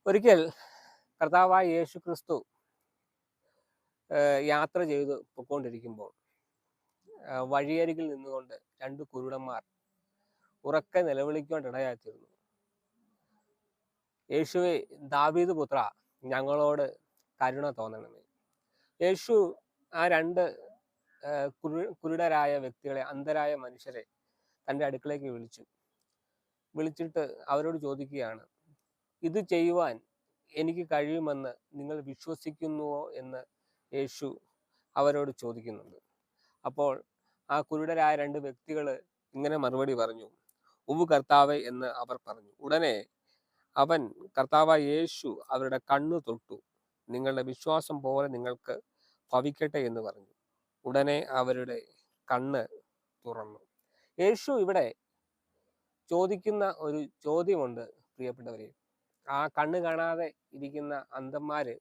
ഒരിക്കൽ കർത്താവായ യേശു ക്രിസ്തു യാത്ര ചെയ്ത് പൊക്കോണ്ടിരിക്കുമ്പോൾ വഴിയരികിൽ നിന്നുകൊണ്ട് രണ്ട് കുരുടന്മാർ ഉറക്കെ നിലവിളിക്കൊണ്ടിടയായിത്തീർന്നു. യേശുവേ, ദാവീദ് പുത്ര, ഞങ്ങളോട് കരുണ തോന്നണമേ. യേശു ആ രണ്ട് കുരുടരായ വ്യക്തികളെ, അന്ധരായ മനുഷ്യരെ തൻ്റെ അടുക്കളേക്ക് വിളിച്ചിട്ട് അവരോട് ചോദിക്കുകയാണ്, ഇത് ചെയ്യുവാൻ എനിക്ക് കഴിയുമെന്ന് നിങ്ങൾ വിശ്വസിക്കുന്നുവോ എന്ന് യേശു അവരോട് ചോദിക്കുന്നുണ്ട്. അപ്പോൾ ആ കുരുടരായ രണ്ട് വ്യക്തികൾ ഇങ്ങനെ മറുപടി പറഞ്ഞു, ഉവ്വ് കർത്താവേ എന്ന് അവർ പറഞ്ഞു. ഉടനെ കർത്താവായ യേശു അവരുടെ കണ്ണു തൊട്ടു. നിങ്ങളുടെ വിശ്വാസം പോലെ നിങ്ങൾക്ക് ഭവിക്കട്ടെ എന്ന് പറഞ്ഞു. ഉടനെ അവരുടെ കണ്ണ് തുറന്നു. യേശു ഇവിടെ ചോദിക്കുന്ന ഒരു ചോദ്യമുണ്ട് പ്രിയപ്പെട്ടവരെ. ആ കണ്ണ് കാണാതെ ഇരിക്കുന്ന അന്ധന്മാര്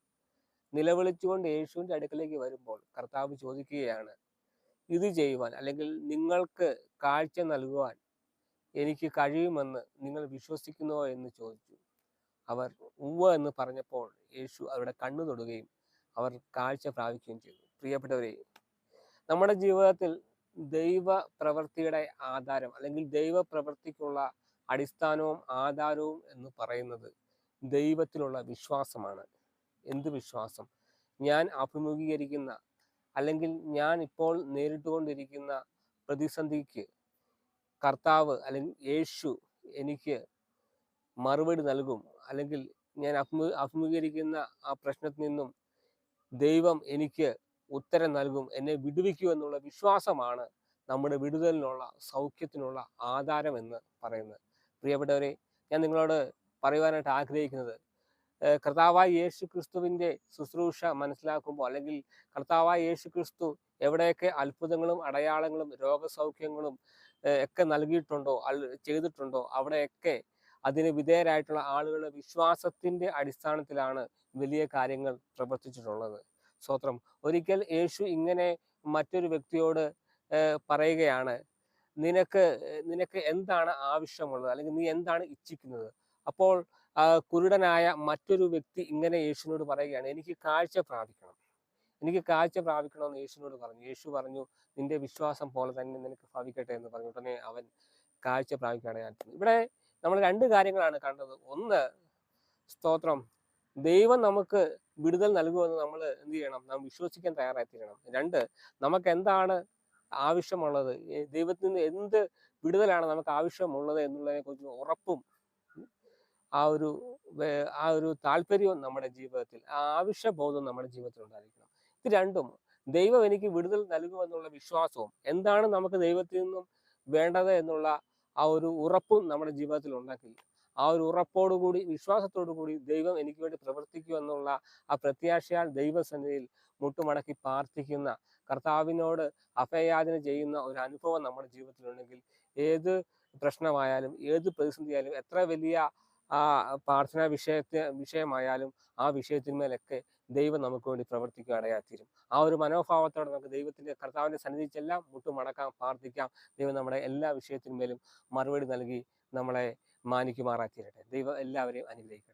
നിലവിളിച്ചുകൊണ്ട് യേശുവിൻ്റെ അടുക്കലേക്ക് വരുമ്പോൾ കർത്താവ് ചോദിക്കുകയാണ്, ഇത് ചെയ്യുവാൻ അല്ലെങ്കിൽ നിങ്ങൾക്ക് കാഴ്ച നൽകുവാൻ എനിക്ക് കഴിയുമെന്ന് നിങ്ങൾ വിശ്വസിക്കുന്നുവോ എന്ന് ചോദിച്ചു. അവർ ഉവ്വ് എന്ന് പറഞ്ഞപ്പോൾ യേശു അവരുടെ കണ്ണു തൊടുകയും അവർ കാഴ്ച പ്രാപിക്കുകയും ചെയ്തു. പ്രിയപ്പെട്ടവരെ, നമ്മുടെ ജീവിതത്തിൽ ദൈവ പ്രവൃത്തിയുടെ ആധാരം അല്ലെങ്കിൽ ദൈവ പ്രവൃത്തിക്കുള്ള അടിസ്ഥാനവും ആധാരവും എന്ന് പറയുന്നത് ദൈവത്തിലുള്ള വിശ്വാസമാണ്. എന്ത് വിശ്വാസം? ഞാൻ അഭിമുഖീകരിക്കുന്ന അല്ലെങ്കിൽ ഞാൻ ഇപ്പോൾ നേരിട്ടുകൊണ്ടിരിക്കുന്ന പ്രതിസന്ധിക്ക് കർത്താവ് അല്ലെങ്കിൽ യേശു എനിക്ക് മറുപടി നൽകും, അല്ലെങ്കിൽ ഞാൻ അഭിമുഖീകരിക്കുന്ന ആ പ്രശ്നത്തിൽ നിന്നും ദൈവം എനിക്ക് ഉത്തരം നൽകും, എന്നെ വിടുവിക്കൂ എന്നുള്ള വിശ്വാസമാണ് നമ്മുടെ വിടുതലിനുള്ള, സൗഖ്യത്തിനുള്ള ആധാരം എന്ന് പറയുന്നത്. പ്രിയപ്പെട്ടവരെ, ഞാൻ നിങ്ങളോട് പറയുവാനായിട്ട് ആഗ്രഹിക്കുന്നത്, കർത്താവായ യേശു ക്രിസ്തുവിൻ്റെ ശുശ്രൂഷ മനസ്സിലാക്കുമ്പോൾ അല്ലെങ്കിൽ കർത്താവായ യേശു ക്രിസ്തു എവിടെയൊക്കെ അത്ഭുതങ്ങളും അടയാളങ്ങളും രോഗസൗഖ്യങ്ങളും ഒക്കെ നൽകിയിട്ടുണ്ടോ, ചെയ്തിട്ടുണ്ടോ, അവിടെയൊക്കെ അതിന് വിധേയരായിട്ടുള്ള ആളുകളുടെ വിശ്വാസത്തിൻ്റെ അടിസ്ഥാനത്തിലാണ് വലിയ കാര്യങ്ങൾ പ്രവർത്തിച്ചിട്ടുള്ളത്. സ്തോത്രം. ഒരിക്കൽ യേശു ഇങ്ങനെ മറ്റൊരു വ്യക്തിയോട് പറയുകയാണ്, നിനക്ക് എന്താണ് ആവശ്യമുള്ളത്, അല്ലെങ്കിൽ നീ എന്താണ് ഇച്ഛിക്കുന്നത്? അപ്പോൾ കുരുടനായ മറ്റൊരു വ്യക്തി ഇങ്ങനെ യേശുവിനോട് പറയുകയാണ്, എനിക്ക് കാഴ്ച പ്രാപിക്കണമെന്ന് യേശുവിനോട് പറഞ്ഞു. യേശു പറഞ്ഞു, നിന്റെ വിശ്വാസം പോലെ തന്നെ നിനക്ക് ഭവിക്കട്ടെ എന്ന് പറഞ്ഞു. ഉടനെ അവൻ കാഴ്ച പ്രാപിക്കാനായിട്ട്. ഇവിടെ നമ്മൾ രണ്ട് കാര്യങ്ങളാണ് കണ്ടത്. ഒന്ന്, സ്തോത്രം, ദൈവം നമുക്ക് വിടുതൽ നൽകുമെന്ന് നമ്മൾ എന്ത് ചെയ്യണം? നാം വിശ്വസിക്കാൻ തയ്യാറായി തീരണം. രണ്ട്, നമുക്ക് എന്താണ് ആവശ്യമുള്ളത്, ദൈവത്തിൽ നിന്ന് എന്ത് വിടുതലാണ് നമുക്ക് ആവശ്യമുള്ളത് എന്നുള്ളതിനെ കുറിച്ച് ഉറപ്പും ആ ഒരു താല്പര്യവും നമ്മുടെ ജീവിതത്തിൽ, ആ ആവശ്യബോധവും നമ്മുടെ ജീവിതത്തിൽ ഉണ്ടായിരിക്കണം. ഇത് രണ്ടും, ദൈവം എനിക്ക് വിടുതൽ നൽകുമെന്നുള്ള വിശ്വാസവും എന്താണ് നമുക്ക് ദൈവത്തിൽ നിന്നും വേണ്ടത് എന്നുള്ള ആ ഒരു ഉറപ്പും നമ്മുടെ ജീവിതത്തിൽ ഉണ്ടെങ്കിൽ, ആ ഒരു ഉറപ്പോടുകൂടി, വിശ്വാസത്തോടു കൂടി ദൈവം എനിക്ക് വേണ്ടി പ്രവർത്തിക്കും എന്നുള്ള ആ പ്രത്യാശയാൽ ദൈവസന്നിധിയിൽ മുട്ടുമടക്കി പ്രാർത്ഥിക്കുന്ന, കർത്താവിനോട് അഭയയാചന ചെയ്യുന്ന ഒരു അനുഭവം നമ്മുടെ ജീവിതത്തിലുണ്ടെങ്കിൽ, ഏത് പ്രശ്നമായാലും ഏത് പ്രതിസന്ധിയായാലും എത്ര വലിയ ആ പ്രാർത്ഥനാ വിഷയമായാലും ആ വിഷയത്തിന്മേലൊക്കെ ദൈവം നമുക്ക് വേണ്ടി പ്രവർത്തിക്കുക ഇടയായിത്തീരും. ആ ഒരു മനോഭാവത്തോടെ നമുക്ക് കർത്താവിൻ്റെ സന്നിധിയിൽ ചെല്ലാം, മുട്ടുമടക്കാം, പ്രാർത്ഥിക്കാം. ദൈവം നമ്മുടെ എല്ലാ വിഷയത്തിന്മേലും മറുപടി നൽകി നമ്മളെ മാനിക്കുമാറാക്കിയിരട്ടെ. ദൈവം എല്ലാവരെയും അനുഗ്രഹിക്കട്ടെ.